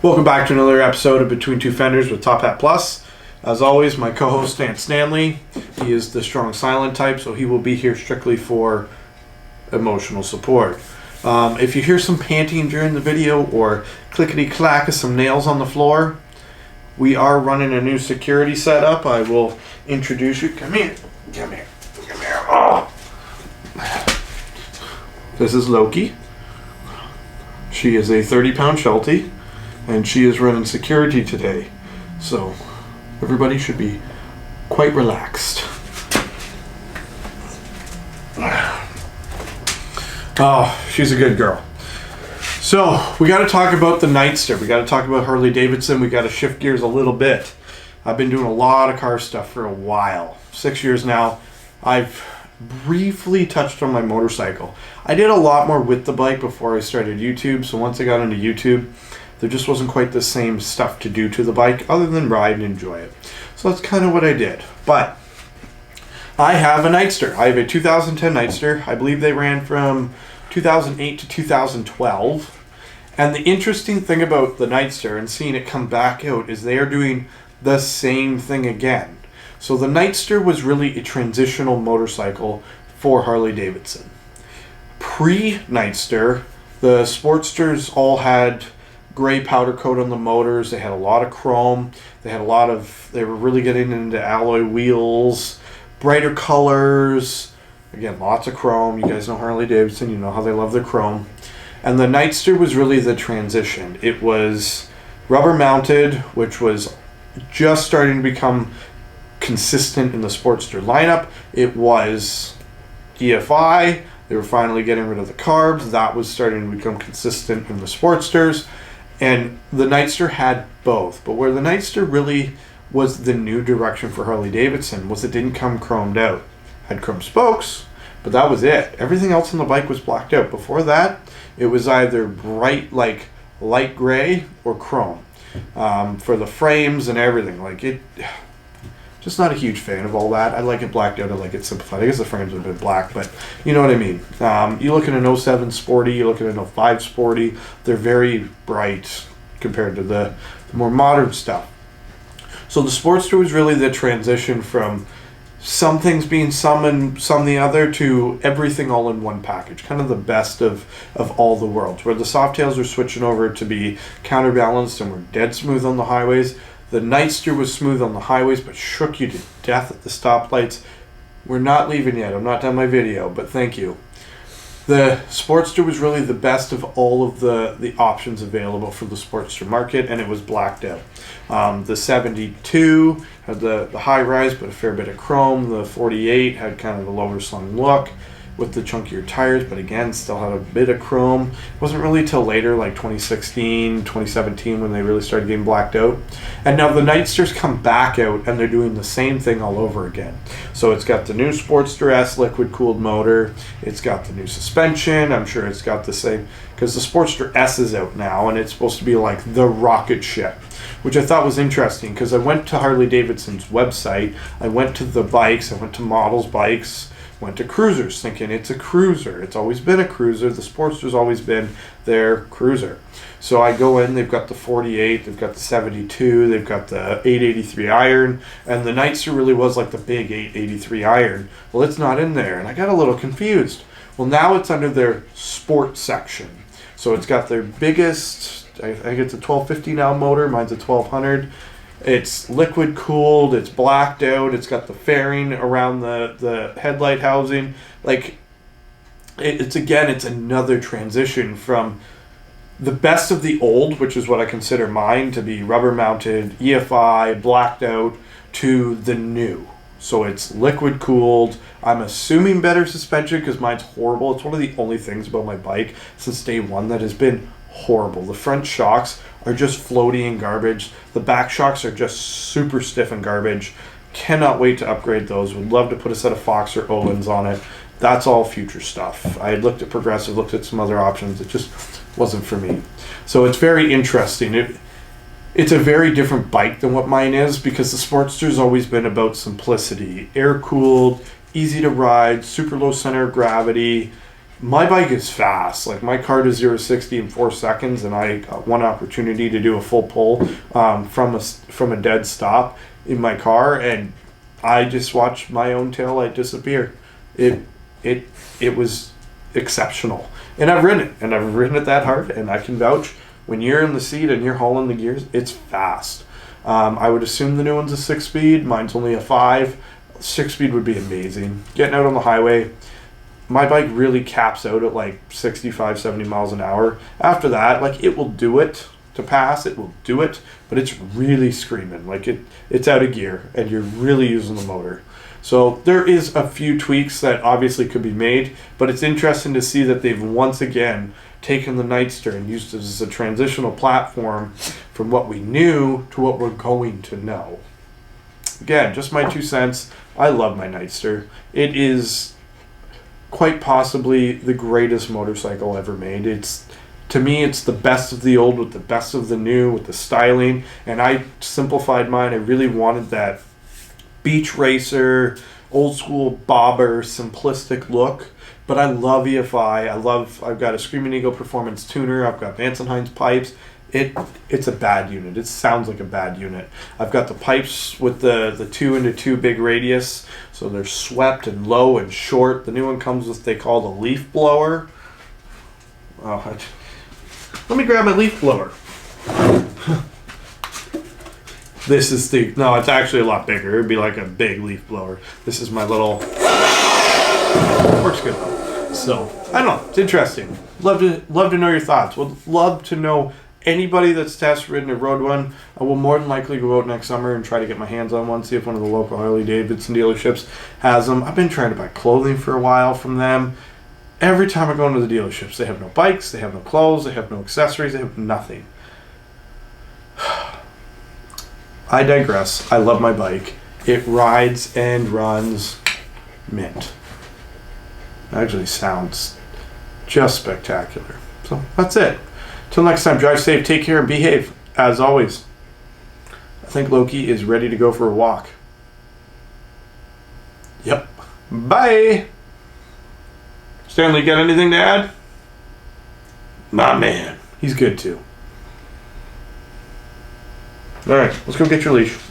Welcome back to another episode of Between Two Fenders with Top Hat Plus. As always, my co-host Dan Stanley. He is the strong silent type, so he will be here strictly for emotional support. If you hear some panting during the video or clickety-clack of some nails on the floor, we are running a new security setup. I will introduce you. Come here. Oh. This is Loki. She is a 30-pound Sheltie, and she is running security today. So everybody should be quite relaxed. Oh, she's a good girl. So we got to talk about the Nightster. We got to talk about Harley Davidson. We got to shift gears a little bit. I've been doing a lot of car stuff for a while. 6 years now. I've briefly touched on my motorcycle. I did a lot more with the bike before I started YouTube. So once I got into YouTube, there just wasn't quite the same stuff to do to the bike other than ride and enjoy it. So that's kind of what I did. But I have a Nightster. I have a 2010 Nightster. I believe they ran from 2008 to 2012. And the interesting thing about the Nightster and seeing it come back out is they are doing the same thing again. So the Nightster was really a transitional motorcycle for Harley Davidson. Pre-Nightster, the Sportsters all had gray powder coat on the motors. They had a lot of chrome. They were really getting into alloy wheels, brighter colors. Again, lots of chrome. You guys know Harley Davidson. You know how they love their chrome. And the Nightster was really the transition. It was rubber mounted, which was just starting to become consistent in the Sportster lineup. It was EFI. They were finally getting rid of the carbs. That was starting to become consistent in the Sportsters. And the Nightster had both. But where the Nightster really was the new direction for Harley Davidson was it didn't come chromed out. Had chrome spokes, but that was it. Everything else on the bike was blacked out. Before that, it was either bright, like light gray, or chrome for the frames and everything. Just not a huge fan of all that. I like it blacked out. I like it simplified. I guess the frames would have been black, but you know what I mean. You look at an 07 Sporty, you look at an 05 Sporty, they're very bright compared to the more modern stuff. So the Sportster was really the transition from some things being some and some the other to everything all in one package. Kind of the best of all the worlds. Where the Softails are switching over to be counterbalanced and were dead smooth on the highways. The Nightster was smooth on the highways, but shook you to death at the stoplights. We're not leaving yet. I'm not done my video, but thank you. The Sportster was really the best of all of the options available for the Sportster market, and it was blacked out. The 72 had the high rise, but a fair bit of chrome. The 48 had kind of the lower slung look with the chunkier tires, but again, still had a bit of chrome. It wasn't really till later, like 2016, 2017, when they really started getting blacked out. And now the Nightsters come back out, and they're doing the same thing all over again. So it's got the new Sportster S liquid-cooled motor. It's got the new suspension. I'm sure it's got the same, because the Sportster S is out now, and it's supposed to be like the rocket ship, which I thought was interesting, because I went to Harley Davidson's website. I went to the bikes. I went to Models Bikes. Went to cruisers thinking it's a cruiser. It's always been a cruiser. The Sportster's always been their cruiser. So I go in, they've got the 48, they've got the 72, they've got the 883 iron, and the Nightster really was like the big 883 iron. Well, it's not in there, and I got a little confused. Well, now it's under their sport section. So it's got their biggest, I think it's a 1250 now motor, mine's a 1200. It's liquid cooled, it's blacked out, it's got the fairing around the headlight housing. It's another transition from the best of the old, which is what I consider mine to be rubber mounted, EFI, blacked out, to the new. So it's liquid cooled. I'm assuming better suspension because mine's horrible. It's one of the only things about my bike since day one that has been horrible. The front shocks are just floaty and garbage. The back shocks are just super stiff and garbage. Cannot wait to upgrade those. Would love to put a set of Fox or Owens on it. That's all future stuff. I had looked at Progressive, looked at some other options. It just wasn't for me. So it's very interesting. It's a very different bike than what mine is because the Sportster's always been about simplicity. Air-cooled, easy to ride, super low center of gravity, My bike is fast. Like my car does 0 to 60 in 4 seconds, and I got one opportunity to do a full pull from a dead stop in my car, and I just watched my own taillight disappear. It was exceptional, and I've ridden it that hard, and I can vouch when you're in the seat and you're hauling the gears, it's fast. I would assume the new one's a 6-speed. Mine's only a 5. 6-speed would be amazing. Getting out on the highway, my bike really caps out at like 65, 70 miles an hour. After that, like it will do it to pass, it will do it, but it's really screaming. Like it's out of gear and you're really using the motor. So there is a few tweaks that obviously could be made, but it's interesting to see that they've once again taken the Nightster and used it as a transitional platform from what we knew to what we're going to know. Again, just my 2 cents. I love my Nightster. It is quite possibly the greatest motorcycle ever made. To me, it's the best of the old with the best of the new, with the styling, and I simplified mine. I really wanted that beach racer, old school bobber, simplistic look. But I love EFI. I've got a Screaming Eagle Performance tuner. I've got Vance & Hines pipes. It's a bad unit. It sounds like a bad unit. I've got the pipes with the 2x2 big radius, so they're swept and low and short. The new one comes with they call the leaf blower. Let me grab my leaf blower. No, it's actually a lot bigger. It'd be like a big leaf blower. This is my little, works good though. So, I don't know, it's interesting. Love to know your thoughts. Would love to know anybody that's test ridden or rode one. I will more than likely go out next summer and try to get my hands on one, see if one of the local Harley Davidson dealerships has them. I've been trying to buy clothing for a while from them. Every time I go into the dealerships, they have no bikes, they have no clothes, they have no accessories, they have nothing. I digress. I love my bike. It rides and runs mint. Actually sounds just spectacular. So that's it. Till next time, drive safe, take care, and behave. As always, I think Loki is ready to go for a walk. Yep. Bye. Stanley, got anything to add? My man. He's good too. All right, let's go get your leash.